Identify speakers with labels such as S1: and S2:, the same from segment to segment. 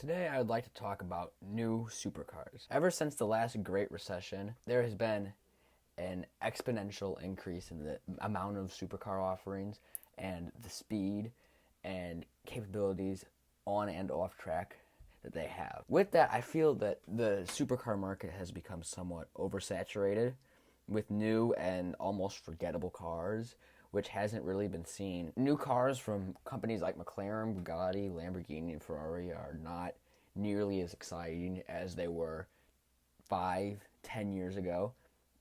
S1: Today I would like to talk about new supercars. Ever since the last Great Recession, there has been an exponential increase in the amount of supercar offerings and the speed and capabilities on and off track that they have. With that, I feel that the supercar market has become somewhat oversaturated with new and almost forgettable cars, which hasn't really been seen. New cars from companies like McLaren, Bugatti, Lamborghini, and Ferrari are not nearly as exciting as they were 5, 10 years ago.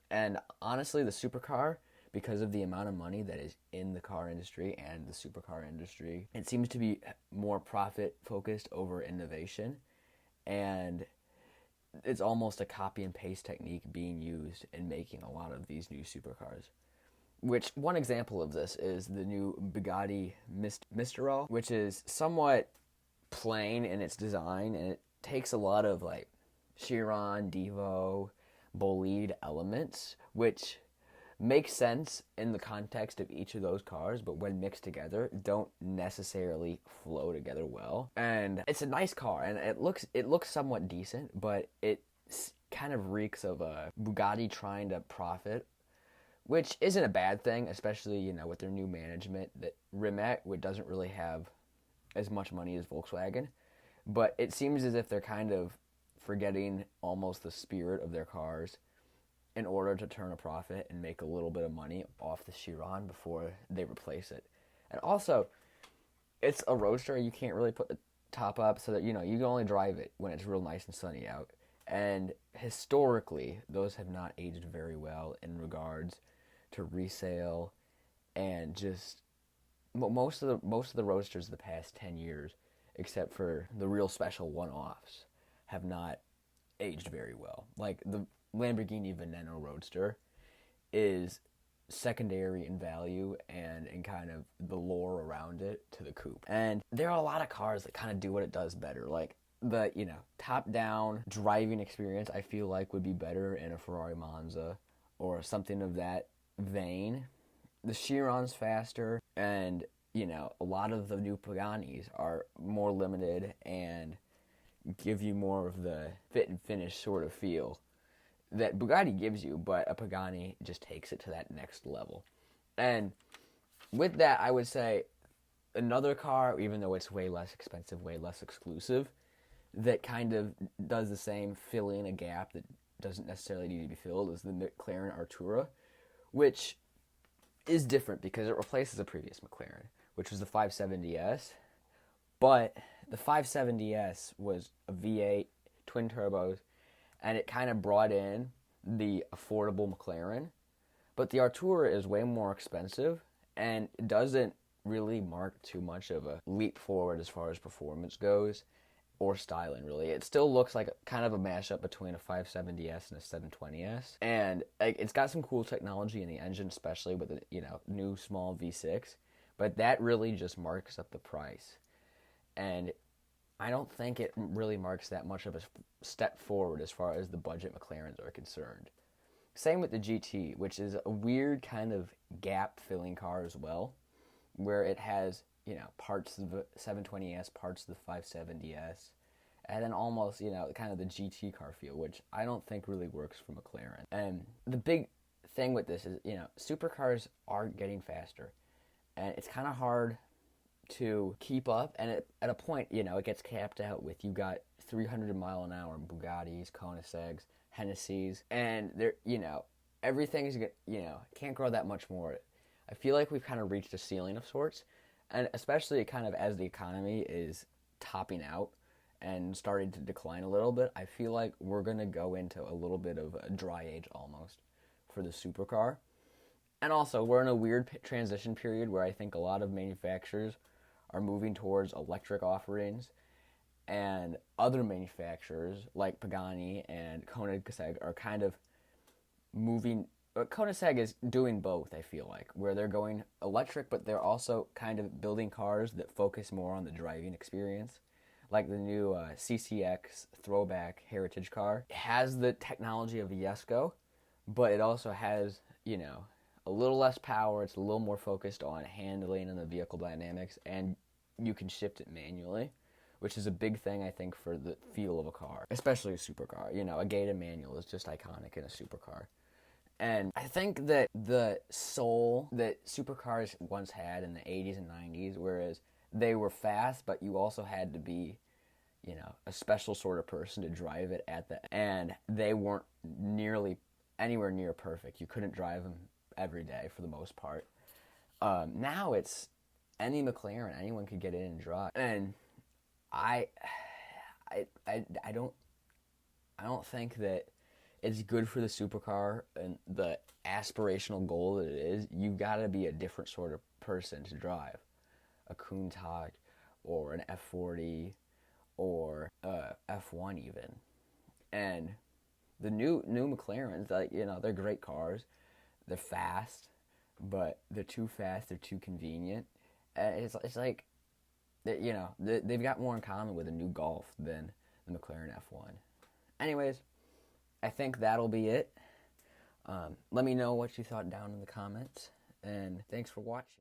S1: And honestly, the supercar, because of the amount of money that is in the car industry and the supercar industry, it seems to be more profit focused over innovation. And it's almost a copy and paste technique being used in making a lot of these new supercars. Which one example of this is the new Bugatti Mistral, which is somewhat plain in its design, and it takes a lot of like Chiron, Devo, Bolide elements, which makes sense in the context of each of those cars, but when mixed together, don't necessarily flow together well. And it's a nice car, and it looks somewhat decent, but it kind of reeks of a Bugatti trying to profit, which isn't a bad thing, especially, with their new management. That Rimac, which doesn't really have as much money as Volkswagen, but it seems as if they're kind of forgetting almost the spirit of their cars in order to turn a profit and make a little bit of money off the Chiron before they replace it. And also, it's a roadster. You can't really put the top up so that, you can only drive it when it's real nice and sunny out. And historically, those have not aged very well in regards to resale, and just most of the roadsters of the past 10 years, except for the real special one-offs, have not aged very well. Like the Lamborghini Veneno Roadster is secondary in value and in kind of the lore around it to the coupe. And there are a lot of cars that kind of do what it does better. Like the, top-down driving experience, I feel like would be better in a Ferrari Monza or something of that vein. The Chiron's faster, and, a lot of the new Paganis are more limited and give you more of the fit and finish sort of feel that Bugatti gives you, but a Pagani just takes it to that next level. And with that, I would say another car, even though it's way less expensive, way less exclusive, that kind of does the same, filling a gap that doesn't necessarily need to be filled, is the McLaren Artura, which is different because it replaces a previous McLaren, which was the 570S. But the 570S was a V8, twin turbos, and it kind of brought in the affordable McLaren. But the Artura is way more expensive and doesn't really mark too much of a leap forward as far as performance goes, or styling, really. It still looks like kind of a mashup between a 570S and a 720S. And it's got some cool technology in the engine, especially with the new small V6. But that really just marks up the price. And I don't think it really marks that much of a step forward as far as the budget McLarens are concerned. Same with the GT, which is a weird kind of gap-filling car as well, where it has parts of the 720S, parts of the 570S, and then almost, kind of the GT car feel, which I don't think really works for McLaren. And the big thing with this is, supercars are getting faster, and it's kind of hard to keep up, and at a point, it gets capped out with, you got 300 mile an hour Bugattis, Koenigseggs, Hennessy's, and they're, everything's, can't grow that much more. I feel like we've kind of reached a ceiling of sorts. And especially kind of as the economy is topping out and starting to decline a little bit, I feel like we're going to go into a little bit of a dry age almost for the supercar. And also, we're in a weird transition period where I think a lot of manufacturers are moving towards electric offerings, and other manufacturers like Pagani and Koenigsegg are kind of moving. Koenigsegg is doing both, I feel like, where they're going electric, but they're also kind of building cars that focus more on the driving experience. Like the new CCX throwback heritage car. It has the technology of a Jesko, but it also has, a little less power. It's a little more focused on handling and the vehicle dynamics, and you can shift it manually, which is a big thing, I think, for the feel of a car, especially a supercar. You know, a gated manual is just iconic in a supercar. And I think that the soul that supercars once had in the 80s and 90s, whereas they were fast, but you also had to be, you know, a special sort of person to drive it and they weren't nearly anywhere near perfect. You couldn't drive them every day for the most part. Now it's any McLaren, anyone could get in and drive. And I don't think that it's good for the supercar and the aspirational goal that it is. You've got to be a different sort of person to drive a Countach or an F40 or a F1 even. And the new McLarens, like, you know, they're great cars. They're fast, but they're too fast. They're too convenient. It's like, you know, they've got more in common with a new Golf than the McLaren F1. Anyways, I think that'll be it. Let me know what you thought down in the comments, and thanks for watching.